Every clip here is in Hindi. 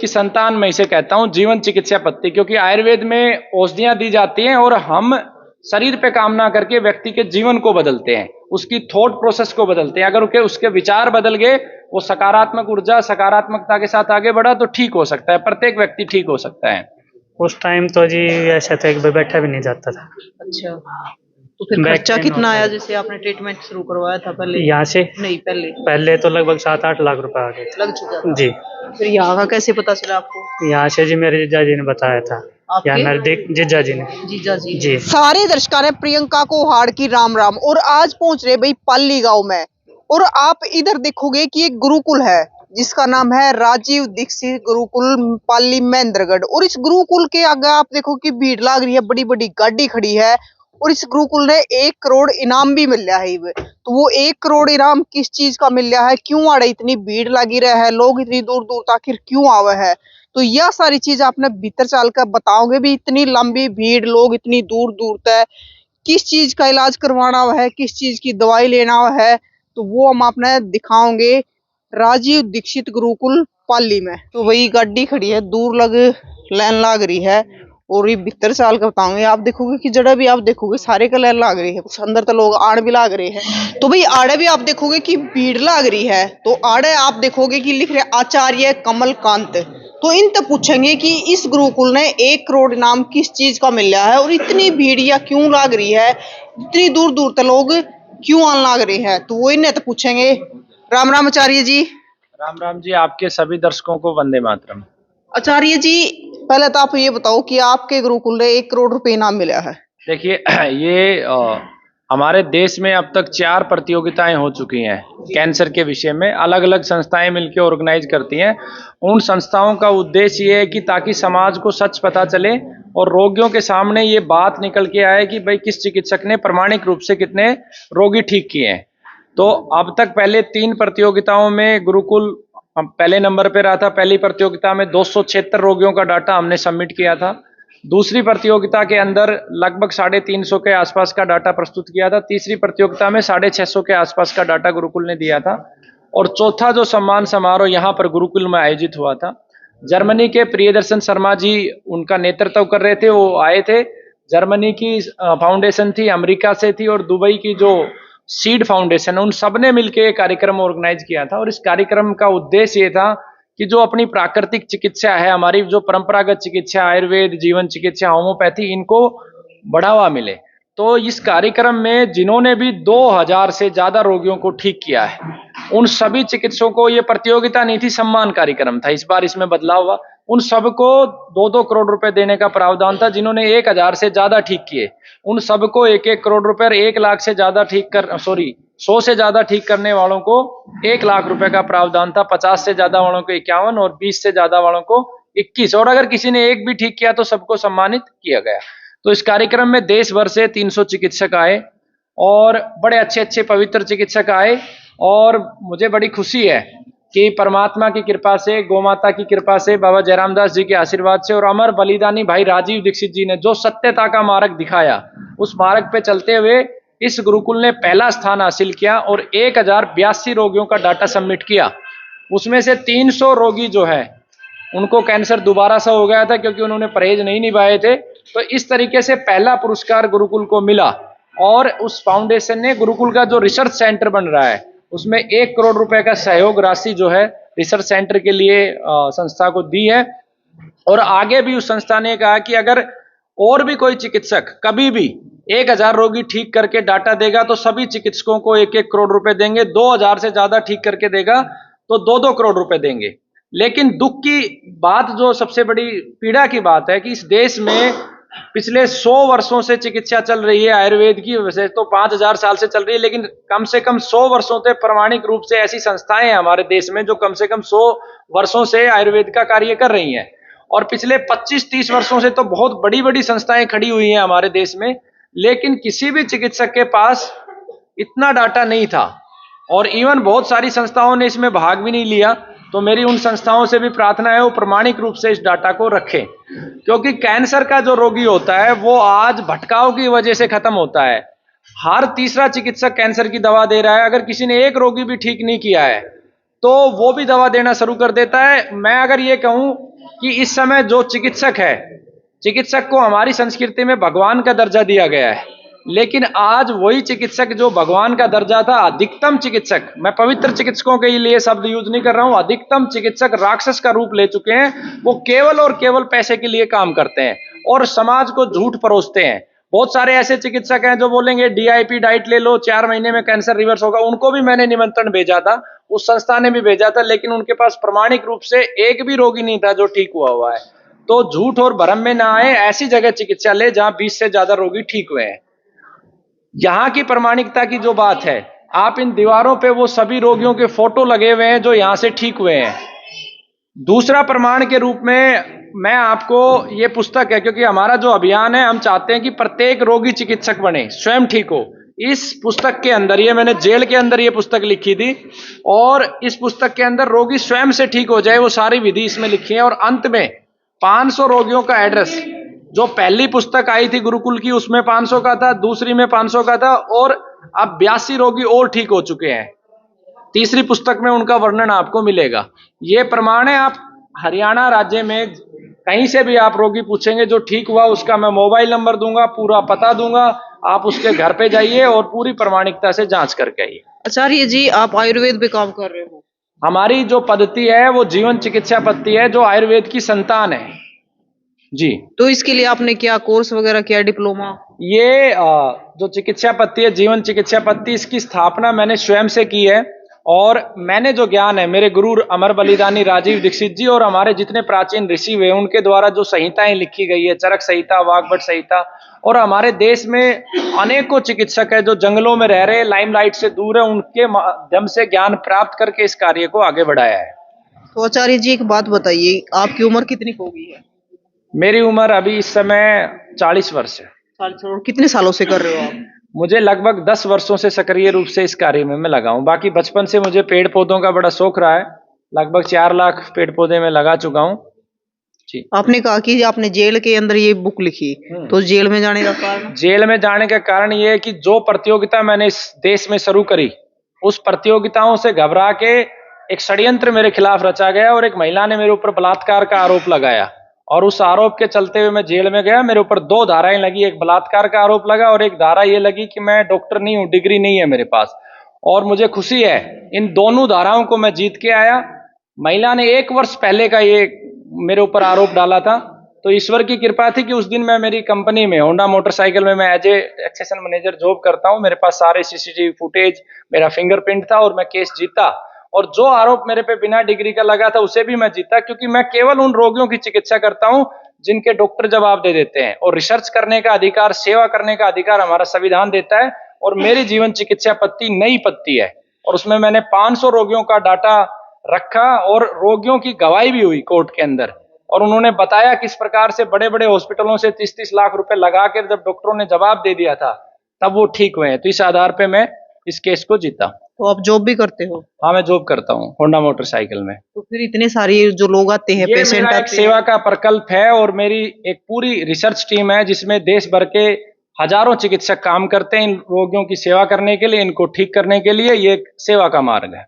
की संतान मैं इसे कहता हूं, जीवन चिकित्सा पद्धति, क्योंकि आयुर्वेद में औषधियां दी जाती हैं और हम शरीर पे काम ना करके व्यक्ति के जीवन को बदलते हैं, उसकी थॉट प्रोसेस को बदलते हैं। अगर उसके विचार बदल गए, वो सकारात्मक ऊर्जा सकारात्मकता के साथ आगे बढ़ा तो ठीक हो सकता है, प्रत्येक व्यक्ति ठीक हो सकता है। उस टाइम तो जी ऐसा था कि बैठा भी नहीं जाता था। अच्छा, तो फिर खर्चा कितना आया जैसे आपने ट्रीटमेंट शुरू करवाया था पहले? यहाँ से नहीं, पहले तो लगभग 7-8 लाख रुपए आ गए थे। लग चुका था जी। फिर यहाँ का कैसे पता चला आपको? यहाँ से जी मेरे जीजा जी ने बताया था। यहाँ मेरे जीजा जी ने। जीजा जी जी। सारे दर्शकों ने प्रियंका को हाड़ की राम राम। और आज पहुंच रहे भाई पाली गांव में, और आप इधर देखोगे कि एक गुरुकुल है जिसका नाम है राजीव दीक्षित गुरुकुल पाली महेंद्रगढ़। और इस गुरुकुल के आगे आप देखो कि भीड़ लाग रही है, बड़ी बड़ी गाड़ी खड़ी है। और इस गुरुकुल ने 1 करोड़ इनाम भी मिल रहा है। तो वो 1 करोड़ इनाम किस चीज का मिल रहा है, क्यों आड़े इतनी भीड़ लगी रहे है, लोग इतनी दूर दूर तक आखिर क्यों आवे है, तो यह सारी चीज आपने भीतर चल कर बताओगे भी। इतनी लंबी भीड़, लोग इतनी दूर दूर तक किस चीज का इलाज करवाना है, किस चीज की दवाई लेना है, तो वो हम आपने दिखाओगे राजीव दीक्षित गुरुकुल पाली में। तो वही गाड़ी खड़ी है, दूर लग लाइन लाग रही है, और ये भीतर साल का बताऊंगे। आप देखोगे कि जड़ा भी आप देखोगे सारे का लाइन लाग रही है, कुछ अंदर तो लोग आड़ भी लाग रहे हैं। तो भाई आड़े भी आप देखोगे कि भीड़ लाग रही है। तो आड़े आप देखोगे कि लिख रहे आचार्य कमलकांत। तो इन तक पूछेंगे कि इस गुरुकुल ने 1 करोड़ इनाम किस चीज का मिल रहा है, और इतनी भीड़ या क्यों लाग रही है, इतनी दूर दूर तक लोग क्यों आने लाग रहे हैं, तो वो इन्हें तो पूछेंगे। राम राम आचार्य जी। राम राम जी, आपके सभी दर्शकों को वंदे मातरम। आचार्य जी, पहले तो आप ये बताओ कि आपके गुरुकुल ने 1 करोड़ रुपए इनाम मिला है। देखिए, ये हमारे देश में अब तक 4 प्रतियोगिताएं हो चुकी हैं कैंसर के विषय में, अलग अलग संस्थाएं मिलकर ऑर्गेनाइज करती हैं। उन संस्थाओं का उद्देश्य ये है कि ताकि समाज को सच पता चले और रोगियों के सामने ये बात निकल के आए कि भाई किस चिकित्सक ने प्रामाणिक रूप से कितने रोगी ठीक किए हैं। तो अब तक पहले 3 प्रतियोगिताओं में गुरुकुल पहले नंबर पे रहा था। पहली प्रतियोगिता में 276 रोगियों का डाटा हमने सबमिट किया था। दूसरी प्रतियोगिता के अंदर लगभग 350 के आसपास का डाटा प्रस्तुत किया था। तीसरी प्रतियोगिता में 650 के आसपास का डाटा गुरुकुल ने दिया था। और चौथा जो सम्मान समारोह यहाँ पर गुरुकुल में आयोजित हुआ था, जर्मनी के प्रियदर्शन शर्मा जी उनका नेतृत्व कर रहे थे, वो आए थे। जर्मनी की फाउंडेशन थी, अमेरिका से थी, और दुबई की जो सीड फाउंडेशन है, उन सब ने मिलकर एक कार्यक्रम ऑर्गेनाइज किया था। और इस कार्यक्रम का उद्देश्य ये था कि जो अपनी प्राकृतिक चिकित्सा है, हमारी जो परंपरागत चिकित्सा, आयुर्वेद, जीवन चिकित्सा, होम्योपैथी, इनको बढ़ावा मिले। तो इस कार्यक्रम में जिन्होंने भी 2000 से ज्यादा रोगियों को ठीक किया है, उन सभी चिकित्सकों को, ये प्रतियोगिता नहीं थी, सम्मान कार्यक्रम था, इस बार इसमें बदलाव हुआ, उन सबको 2-2 करोड़ रुपए देने का प्रावधान था। जिन्होंने 1000 से ज्यादा ठीक किए, उन सबको 1-1 करोड़ रुपए और 1 लाख से ज्यादा 100 से ज्यादा ठीक करने वालों को 1 लाख रुपए का प्रावधान था। 50 से ज्यादा वालों को 51 और 20 से ज्यादा वालों को 21, और अगर किसी ने एक भी ठीक किया तो सबको सम्मानित किया गया। तो इस कार्यक्रम में देश भर से 300 चिकित्सक आए और बड़े अच्छे अच्छे पवित्र चिकित्सक आए। और मुझे बड़ी खुशी है कि परमात्मा की कृपा से, गौमाता की कृपा से, बाबा जयराम दास जी के आशीर्वाद से और अमर बलिदानी भाई राजीव दीक्षित जी ने जो सत्यता का मार्ग दिखाया, उस मार्ग पे चलते हुए इस गुरुकुल ने पहला स्थान हासिल किया और 1082 रोगियों का डाटा सबमिट किया। उसमें से 300 रोगी जो है उनको कैंसर दोबारा सा हो गया था, क्योंकि उन्होंने परहेज नहीं निभाए थे। तो इस तरीके से पहला पुरस्कार गुरुकुल को मिला। और उस फाउंडेशन ने गुरुकुल का जो रिसर्च सेंटर बन रहा है, उसमें 1 करोड़ रुपए का सहयोग राशि जो है रिसर्च सेंटर के लिए संस्था को दी है। और आगे भी उस संस्था ने कहा कि अगर और भी कोई चिकित्सक कभी भी 1000 रोगी ठीक करके डाटा देगा तो सभी चिकित्सकों को 1-1 करोड़ रुपए देंगे। 2000 से ज्यादा ठीक करके देगा तो 2-2 करोड़ रुपए देंगे। लेकिन दुख की बात, जो सबसे बड़ी पीड़ा की बात है, कि इस देश में पिछले 100 वर्षों से चिकित्सा चल रही है आयुर्वेद की। वैसे तो 5000 साल से चल रही है, लेकिन कम से कम 100 वर्षों से प्रामाणिक रूप से ऐसी संस्थाएं हैं हमारे देश में जो कम से कम 100 वर्षों से आयुर्वेद का कार्य कर रही हैं। और पिछले 25-30 वर्षों से तो बहुत बड़ी बड़ी संस्थाएं खड़ी हुई हैं हमारे देश में, लेकिन किसी भी चिकित्सक के पास इतना डाटा नहीं था। और इवन बहुत सारी संस्थाओं ने इसमें भाग भी नहीं लिया। तो मेरी उन संस्थाओं से भी प्रार्थना है वो प्रामाणिक रूप से इस डाटा को रखें, क्योंकि कैंसर का जो रोगी होता है वो आज भटकाव की वजह से खत्म होता है। हर तीसरा चिकित्सक कैंसर की दवा दे रहा है। अगर किसी ने एक रोगी भी ठीक नहीं किया है तो वो भी दवा देना शुरू कर देता है। मैं अगर ये कहूं कि इस समय जो चिकित्सक है, चिकित्सक को हमारी संस्कृति में भगवान का दर्जा दिया गया है, लेकिन आज वही चिकित्सक जो भगवान का दर्जा था, अधिकतम चिकित्सक, मैं पवित्र चिकित्सकों के लिए शब्द यूज नहीं कर रहा हूं, अधिकतम चिकित्सक राक्षस का रूप ले चुके हैं। वो केवल और केवल पैसे के लिए काम करते हैं और समाज को झूठ परोसते हैं। बहुत सारे ऐसे चिकित्सक हैं जो बोलेंगे DIP डाइट ले लो, 4 महीने में कैंसर रिवर्स होगा। उनको भी मैंने निमंत्रण भेजा था, उस संस्था ने भी भेजा था, लेकिन उनके पास प्रमाणिक रूप से एक भी रोगी नहीं था जो ठीक हुआ है। तो झूठ और भ्रम में ना आए, ऐसी जगह चिकित्सा ले जहां 20 से ज्यादा रोगी ठीक हुए हैं। यहाँ की प्रमाणिकता की जो बात है, आप इन दीवारों पे वो सभी रोगियों के फोटो लगे हुए हैं जो यहां से ठीक हुए हैं। दूसरा प्रमाण के रूप में मैं आपको ये पुस्तक है, क्योंकि हमारा जो अभियान है, हम चाहते हैं कि प्रत्येक रोगी चिकित्सक बने, स्वयं ठीक हो। इस पुस्तक के अंदर, ये मैंने जेल के अंदर ये पुस्तक लिखी थी, और इस पुस्तक के अंदर रोगी स्वयं से ठीक हो जाए वो सारी विधि इसमें लिखी है। और अंत में 500 रोगियों का एड्रेस, जो पहली पुस्तक आई थी गुरुकुल की उसमें 500 का था, दूसरी में 500 का था, और अब 82 रोगी और ठीक हो चुके हैं। तीसरी पुस्तक में उनका वर्णन आपको मिलेगा। ये प्रमाण है। आप हरियाणा राज्य में कहीं से भी आप रोगी पूछेंगे जो ठीक हुआ, उसका मैं मोबाइल नंबर दूंगा, पूरा पता दूंगा, आप उसके घर पे जाइए और पूरी प्रमाणिकता से जांच करके आइए। आचार्य जी, आप आयुर्वेद पे काम कर रहे हो। हमारी जो पद्धति है वो जीवन चिकित्सा पद्धति है, जो आयुर्वेद की संतान है जी। तो इसके लिए आपने क्या कोर्स वगैरह किया, डिप्लोमा? ये जो चिकित्सा पद्धति है, जीवन चिकित्सा पद्धति, इसकी स्थापना मैंने स्वयं से की है। और मैंने जो ज्ञान है, मेरे गुरु अमर बलिदानी राजीव दीक्षित जी और हमारे जितने प्राचीन ऋषि हुए उनके द्वारा जो संहिताएं लिखी गई है, चरक संहिता, वाग्भट संहिता, और हमारे देश में अनेकों चिकित्सक है जो जंगलों में रह रहे, लाइमलाइट से दूर है, उनके माध्यम से ज्ञान प्राप्त करके इस कार्य को आगे बढ़ाया है। तो आचार्य जी, एक बात बताइए, आपकी उम्र कितनी हो गई है? मेरी उम्र अभी इस समय 40 वर्ष है। 40। और कितने सालों से कर रहे हो आप? मुझे लगभग 10 वर्षों से सक्रिय रूप से इस कार्य में मैं लगा हूं। बाकी बचपन से मुझे पेड़ पौधों का बड़ा शौक रहा है। लगभग 4 लाख पेड़ पौधे में लगा चुका हूं जी। आपने कहा कि आपने जेल के अंदर ये बुक लिखी, तो जेल में जाने का कारण? जेल में जाने का कारण ये है कि जो प्रतियोगिता मैंने इस देश में शुरू करी, उस प्रतियोगिताओं से घबरा के एक षड्यंत्र मेरे खिलाफ रचा गया और एक महिला ने मेरे ऊपर बलात्कार का आरोप लगाया, और उस आरोप के चलते हुए मैं जेल में गया। मेरे ऊपर 2 धाराएं लगी, एक बलात्कार का आरोप लगा और एक धारा ये लगी कि मैं डॉक्टर नहीं हूं, डिग्री नहीं है मेरे पास। और मुझे खुशी है, इन दोनों धाराओं को मैं जीत के आया। महिला ने 1 वर्ष पहले का ये मेरे ऊपर आरोप डाला था, तो ईश्वर की कृपा थी कि उस दिन मैं मेरी कंपनी में होंडा मोटरसाइकिल में मैं as a accession manager job करता हूं, मेरे पास सारे CCTV फुटेज, मेरा फिंगरप्रिंट था और मैं केस जीता। और जो आरोप मेरे पे बिना डिग्री का लगा था उसे भी मैं जीता, क्योंकि मैं केवल उन रोगियों की चिकित्सा करता हूं जिनके डॉक्टर जवाब दे देते हैं। और रिसर्च करने का अधिकार, सेवा करने का अधिकार हमारा संविधान देता है। और मेरी जीवन चिकित्सा पद्धति नई पद्धति है, और उसमें मैंने 500 रोगियों का डाटा रखा और रोगियों की गवाही भी हुई कोर्ट के अंदर, और उन्होंने बताया किस प्रकार से बड़े बड़े हॉस्पिटलों से 30-30 लाख रुपए लगा कर जब डॉक्टरों ने जवाब दे दिया था तब वो ठीक हुए हैं। तो इस आधार पे मैं इस केस को जीता। तो आप जॉब भी करते हो? हाँ, मैं जॉब करता हूँ होंडा मोटरसाइकिल में। तो फिर इतने सारे जो लोग आते हैं, ये पेशेंट मेरा एक आते सेवा का प्रकल्प है, और मेरी एक पूरी रिसर्च टीम है जिसमें देश भर के हजारों चिकित्सक काम करते हैं इन रोगियों की सेवा करने के लिए, इनको ठीक करने के लिए। ये एक सेवा का मार्ग है।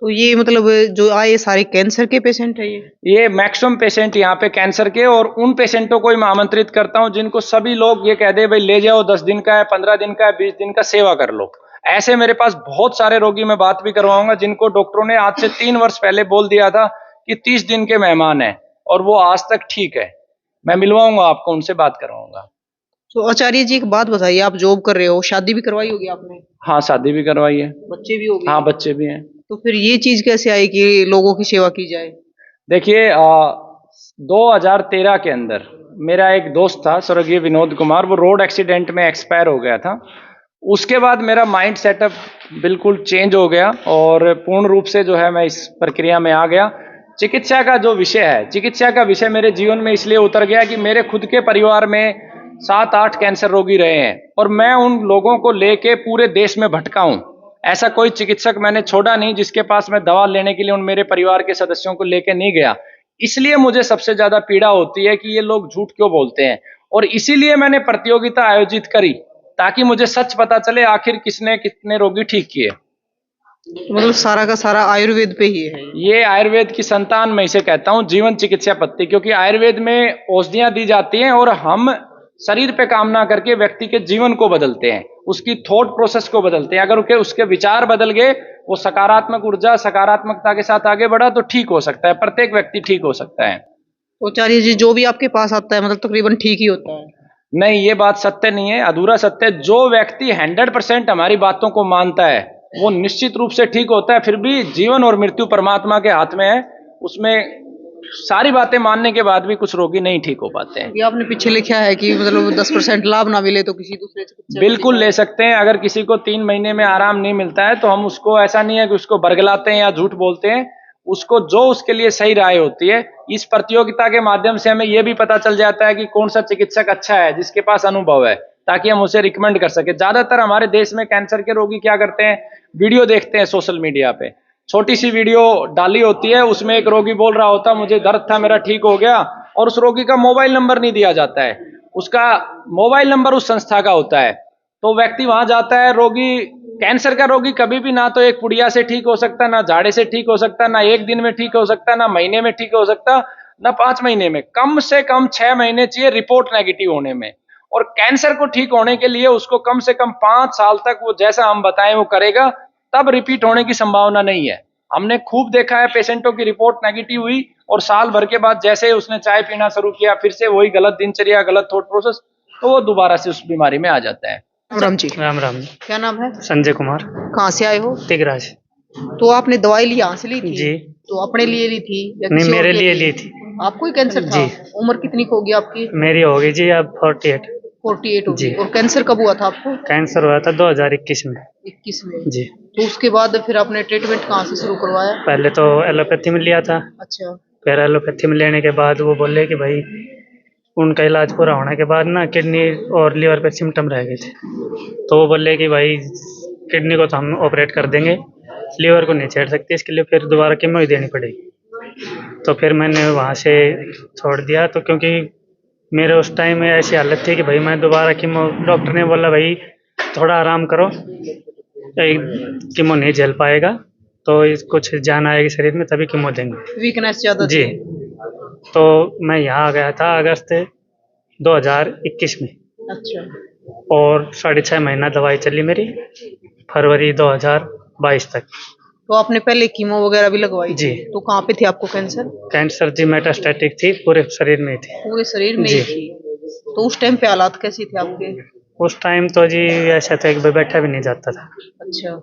तो ये मतलब जो आए सारे कैंसर के पेशेंट है? ये मैक्सिमम पेशेंट यहाँ पे कैंसर के, और उन पेशेंटों को मैं आमंत्रित करता हूँ जिनको सभी लोग ये कह दे भाई ले जाओ, 10 दिन का है, 15 दिन का है, 20 दिन का, सेवा कर लो। ऐसे मेरे पास बहुत सारे रोगी मैं बात भी करवाऊंगा जिनको डॉक्टरों ने आज से 3 वर्ष पहले बोल दिया था कि 30 दिन के मेहमान हैं, और वो आज तक ठीक है। मैं मिलवाऊंगा आपको, उनसे बात करवाऊंगा। तो आचार्य जी, एक बात बताइए, आप जॉब कर रहे हो, शादी भी करवाई होगी आपने? हाँ, शादी भी करवाई है। बच्चे भी हो गए? हाँ, बच्चे भी हैं। तो फिर ये चीज कैसे आई कि लोगों की सेवा की जाए? देखिए, 2013 के अंदर मेरा एक दोस्त था स्वर्गीय विनोद कुमार, वो रोड एक्सीडेंट में एक्सपायर हो गया था। उसके बाद मेरा माइंड सेटअप बिल्कुल चेंज हो गया और पूर्ण रूप से जो है मैं इस प्रक्रिया में आ गया। चिकित्सा का जो विषय है, चिकित्सा का विषय मेरे जीवन में इसलिए उतर गया कि मेरे खुद के परिवार में 7-8 कैंसर रोगी रहे हैं, और मैं उन लोगों को लेके पूरे देश में भटका हूं। ऐसा कोई चिकित्सक मैंने छोड़ा नहीं जिसके पास मैं दवा लेने के लिए उन मेरे परिवार के सदस्यों को लेके नहीं गया। इसलिए मुझे सबसे ज्यादा पीड़ा होती है कि ये लोग झूठ क्यों बोलते हैं, और इसीलिए मैंने प्रतियोगिता आयोजित करी ताकि मुझे सच पता चले आखिर किसने कितने रोगी ठीक किए। मतलब सारा का सारा आयुर्वेद पे ही है। ये आयुर्वेद की संतान मैं इसे कहता हूँ, जीवन चिकित्सा पद्धति, क्योंकि आयुर्वेद में औषधियां दी जाती हैं और हम शरीर पे काम ना करके व्यक्ति के जीवन को बदलते हैं, उसकी थॉट प्रोसेस को बदलते हैं। अगर उसके विचार बदल गए, वो सकारात्मक ऊर्जा सकारात्मकता के साथ आगे बढ़ा तो ठीक हो सकता है, प्रत्येक व्यक्ति ठीक हो सकता है। तो आचार्य जी जो भी आपके पास आता है मतलब तकरीबन ठीक ही होता है? नहीं, ये बात सत्य नहीं है, अधूरा सत्य है। जो व्यक्ति 100% हमारी बातों को मानता है वो निश्चित रूप से ठीक होता है। फिर भी जीवन और मृत्यु परमात्मा के हाथ में है, उसमें सारी बातें मानने के बाद भी कुछ रोगी नहीं ठीक हो पाते हैं। ये आपने पीछे लिखा है कि मतलब 10% लाभ ना मिले तो किसी दूसरे चिकित्सक बिल्कुल ले सकते हैं। अगर किसी को 3 महीने में आराम नहीं मिलता है तो हम उसको, ऐसा नहीं है कि उसको बरगलाते हैं या झूठ बोलते हैं, उसको जो उसके लिए सही राय होती है। इस प्रतियोगिता के माध्यम से हमें यह भी पता चल जाता है कि कौन सा चिकित्सक अच्छा है, जिसके पास अनुभव है, ताकि हम उसे रिकमेंड कर सके। ज्यादातर हमारे देश में कैंसर के रोगी क्या करते हैं, वीडियो देखते हैं सोशल मीडिया पे, छोटी सी वीडियो डाली होती है, उसमें एक रोगी बोल रहा होता मुझे दर्द था मेरा ठीक हो गया, और उस रोगी का मोबाइल नंबर नहीं दिया जाता है, उसका मोबाइल नंबर उस संस्था का होता है। तो व्यक्ति वहां जाता है, रोगी, कैंसर का रोगी कभी भी ना तो एक पुड़िया से ठीक हो सकता, ना झाड़े से ठीक हो सकता, ना एक दिन में ठीक हो सकता, ना महीने में ठीक हो सकता, ना 5 महीने में। कम से कम 6 महीने चाहिए रिपोर्ट नेगेटिव होने में। और कैंसर को ठीक होने के लिए उसको कम से कम 5 साल तक वो जैसा हम बताएं वो करेगा, तब रिपीट होने की संभावना नहीं है। हमने खूब देखा है पेशेंटों की रिपोर्ट नेगेटिव हुई और साल भर के बाद जैसे उसने चाय पीना शुरू किया, फिर से वही गलत दिनचर्या, गलत थॉट प्रोसेस, तो वो दोबारा से उस बीमारी में आ जाता है। राम जी, राम राम। क्या नाम है? संजय कुमार, कहाँ से आए हो? तिगराज। तो आपने दवाई ली यहाँ से ली थी? जी। तो अपने लिए ली थी या नहीं, किसी और मेरे के लिए ली थी। आपको ही कैंसर था? जी। उम्र कितनी होगी आपकी? मेरी हो गई जी अब 48। 48 होगी। जी। और कैंसर कब हुआ था आपको? कैंसर हुआ था 2021 में। 21 में। जी। तो उसके बाद फिर आपने ट्रीटमेंट कहाँ से शुरू करवाया? पहले तो एलोपैथी में लिया था, अच्छा। फिर एलोपैथी में लेने के बाद वो बोले कि भाई उनका इलाज पूरा होने के बाद ना किडनी और लीवर पे सिम्टम रह गए थे, तो वो बोले कि भाई किडनी को तो हम ऑपरेट कर देंगे, लीवर को नहीं छेड़ सकते, इसके लिए फिर दोबारा कीमो ही देनी पड़ेगी। तो फिर मैंने वहाँ से छोड़ दिया, तो क्योंकि मेरे उस टाइम में ऐसी हालत थी कि भाई मैं दोबारा कीमो, डॉक्टर ने बोला भाई थोड़ा आराम करो, कीमो नहीं झेल पाएगा, तो कुछ जान आएगी शरीर में तभी कीमो देंगे। वीकनेस ज्यादा जी। थी? तो मैं यहाँ आ गया था अगस्त 2021 में, अच्छा। और 6.5 महीना दवाई चली मेरी, फरवरी 2022 तक। तो आपने पहले कीमो वगैरह भी लगवाई? जी। तो कहाँ पे थी आपको कैंसर? कैंसर जी मेटास्टैटिक थी, पूरे शरीर में थी। पूरे शरीर में जी। ही थी? तो उस टाइम पे हालात कैसी थे आपके? उस टाइम तो जी ऐसा था कि बैठा भी नहीं जाता था। अच्छा।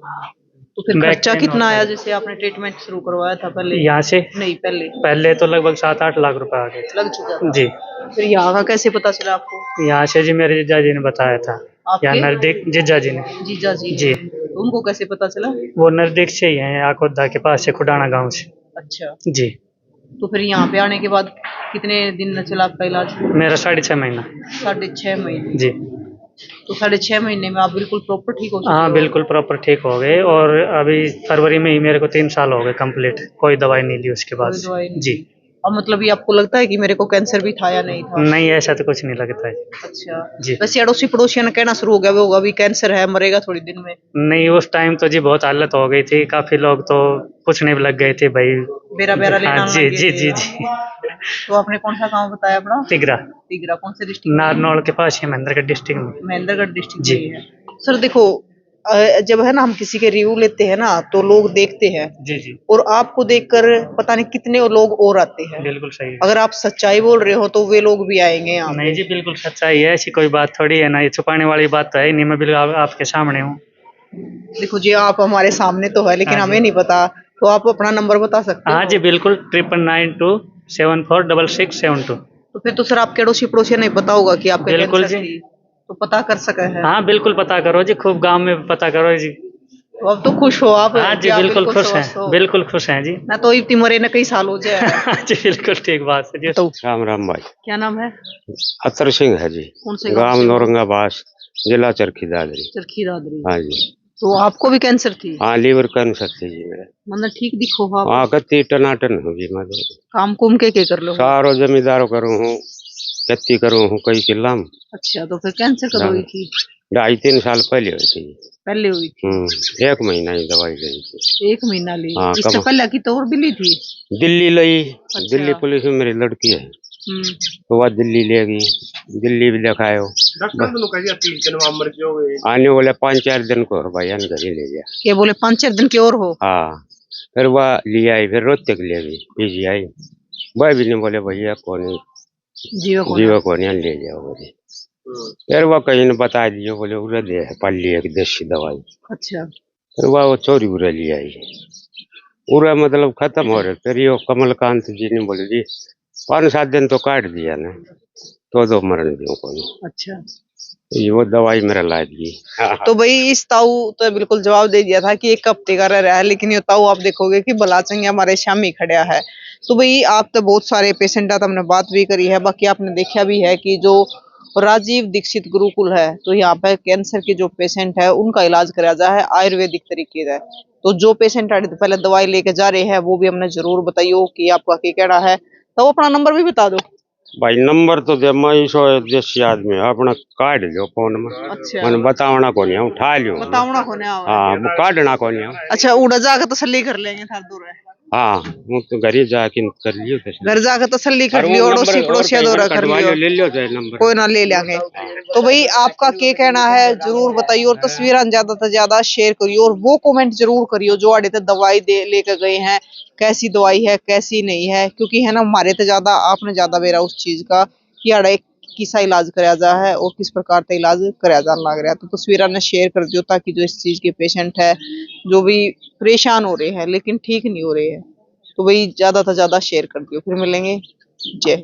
तो फिर बैक खर्चा पेन कितना होता आया है। जैसे आपने ट्रीटमेंट शुरू करवाया था पहले? यहाँ से नहीं, पहले पहले तो लगभग 7-8 लाख रुपए आ गए थे। लग चुका था? जी। फिर यहाँ का कैसे पता चला आपको? यहाँ से जी मेरे जीजा जी ने बताया था। आपके? यहाँ नजदीक जीजा जी ने। जीजा जी? जी। तो उनको कैसे पता चला? वो नजदीक से ही है, आकोदा के पास से, खुडाना गांव से। अच्छा। जी। तो फिर यहाँ पे आने के बाद कितने दिन चला आपका इलाज? मेरा 6.5 महीना। 6.5 महीने? जी। तो 6.5 महीने में आप बिल्कुल प्रॉपर ठीक हो चुके हाँ हो? बिल्कुल प्रॉपर ठीक हो गए, और अभी फरवरी में ही मेरे को 3 साल हो गए कंप्लीट, कोई दवाई नहीं ली उसके बाद कोई दवाई नहीं? जी। अब मतलब ये आपको लगता है कि मेरे को कैंसर भी था या नहीं था? नहीं, ऐसा तो कुछ नहीं लगता है। अच्छा जी। वैसे अड़ोसी पड़ोसियों ने कहना शुरू हो गया होगा अभी कैंसर है, मरेगा थोड़ी दिन में? नहीं, उस टाइम तो जी बहुत हालत हो गई थी, काफी लोग तो पूछने भी लग गए थे भाई। बेरा बेरा लेना हाँ जी लग गए जी थे, जी हाँ? जी। तो आपने कौन सा गांव बताया अपना? तिगरा, तिगरा कौन से डिस्ट्रिक्ट? नारनौल के पास है, महेंद्रगढ़ डिस्ट्रिक्ट में। महेंद्रगढ़ डिस्ट्रिक्ट जी। में है। सर देखो जब है ना हम किसी के रिव्यू लेते हैं ना तो लोग देखते हैं, जी जी और आपको देखकर पता नहीं कितने लोग और आते हैं। बिल्कुल सही है। अगर आप सच्चाई बोल रहे हो तो वे लोग भी आएंगे यहाँ नहीं पे। जी बिल्कुल सच्चाई है, ऐसी कोई बात थोड़ी है ना, ये छुपाने वाली बात तो है नहीं, मैं बिल्कुल आपके सामने हूँ। देखो जी आप हमारे सामने तो है लेकिन हाँ हमें जी। नहीं पता, तो आप अपना नंबर बता सकते हाँ हो? जी बिल्कुल, 9992746672। तो फिर तो सर आपके अड़ोसी पड़ोसी नहीं पता होगा कि आपके बिल्कुल कैंसर जी। थी, तो पता कर सका है? हाँ बिल्कुल पता करो जी, खूब गांव में पता करो जी। तो अब तो खुश हो आप? हाँ कि जी आप बिल्कुल खुश स्वस्थ हो? हैं, बिल्कुल खुश हैं जी। ना तो इतनी मरे न कई साल हो जाए। हाँ जी बिल्कुल ठीक बात है जी। तो राम राम भाई। क्या नाम है? अतर सिंह है जी, कौन से गांव गांव से हो? नौरंगाबाद, जिला चरखी दादरी। चरखी दादरी? हाँ जी। तो आपको भी कैंसर थी? हाँ लीवर कैंसर थी जी मेरा। मतलब ठीक दिखो आप? हाँ कत्ती टनाटन हो जी मैं तो। काम कुम के कर लो? सारो जमींदारों करूँ हूँ, खेती करूँ हूँ कई किला में। अच्छा तो फिर कैंसर कब हुई थी? 2.5-3 साल पहले हुई थी। पहले हुई थी, 1 महीना ही दवाई ली थी। 1 महीना ली। हाँ, इससे कब- पहले की तो और भी ली थी। दिल्ली ली। अच्छा। दिल्ली पुलिस में मेरी लड़की है, हम्म, तो वह दिल्ली ले गई। दिल्ली भी दिखायो, आने बोले 5-4 दिन को, और भाई घर ही ले गया। क्या बोले 5-4 दिन की और हो। हाँ, फिर वह ले आई, फिर रोहतक ले गई PGI। वह भी नहीं बोले भैया कौन जीवा को नहीं ले लिया बोले। फिर वह कहीं ने बता दिए, बोले उरे दे पल्ली एक देसी दवाई। अच्छा, फिर वह वो चोरी उरे ले आई, उरा मतलब खत्म हो रहे। फिर ये कमलकांत जी ने बोले जी 5-7 दिन तो काट दिया ना, तो मरण दियो कोई। अच्छा। ये वो दवाई मेरा ला दी। तो भाई इस ताऊ तो बिल्कुल जवाब दे दिया था कि 1 हफ्ते का रह रहा है, लेकिन ये ताऊ आप देखोगे कि बलाचंग हमारे शामी खड़ा है। तो भाई आप तो बहुत सारे पेशेंट तो हमने बात भी करी है, बाकी आपने देखा भी है कि जो राजीव दीक्षित गुरुकुल है, तो यहाँ पे कैंसर के जो पेशेंट है उनका इलाज कराया जा है आयुर्वेदिक तरीके से। तो जो पेशेंट पहले दवाई लेके जा रहे हैं वो भी हमने जरूर बताइयो कि आपका क्या कहना है। तो अपना नंबर भी बता दो। भाई नंबर तो दे, मैं सो देसी आदमी अपना काट लो फोन में। अच्छा, मैंने बतावना को नहीं, उठा लियो। बतावना को नहीं आवा। हाँ, वो काटना को नहीं। अच्छा, उड़ा जाकर तसल्ली कर लेंगे थार दूर है। हाँ, वो तो घर ही जाके कर लियो। घर जाकर तसल्ली कर लियो, अड़ोसी पड़ोसिया दौरा कर लियो, ले लियो चाहे नंबर। कोई ना ले लेंगे। तो भाई आपका क्या कहना है जरूर बताइए, और तस्वीरें ज्यादा से ज्यादा शेयर करियो, और वो कमेंट जरूर करियो जो आड़े तक दवाई दे लेकर गए हैं, कैसी दवाई है कैसी नहीं है, क्योंकि है ना हमारे तो ज्यादा आपने ज्यादा बेरा उस चीज का कि आड़े किसा इलाज कराया जा है और किस प्रकार का इलाज कराया जाने लग रहा है। तो तस्वीरें ने शेयर कर दियो ताकि जो इस चीज के पेशेंट है जो भी परेशान हो रहे हैं लेकिन ठीक नहीं हो रहे हैं, तो भाई ज्यादा से ज्यादा शेयर कर दियो। फिर मिलेंगे, जय।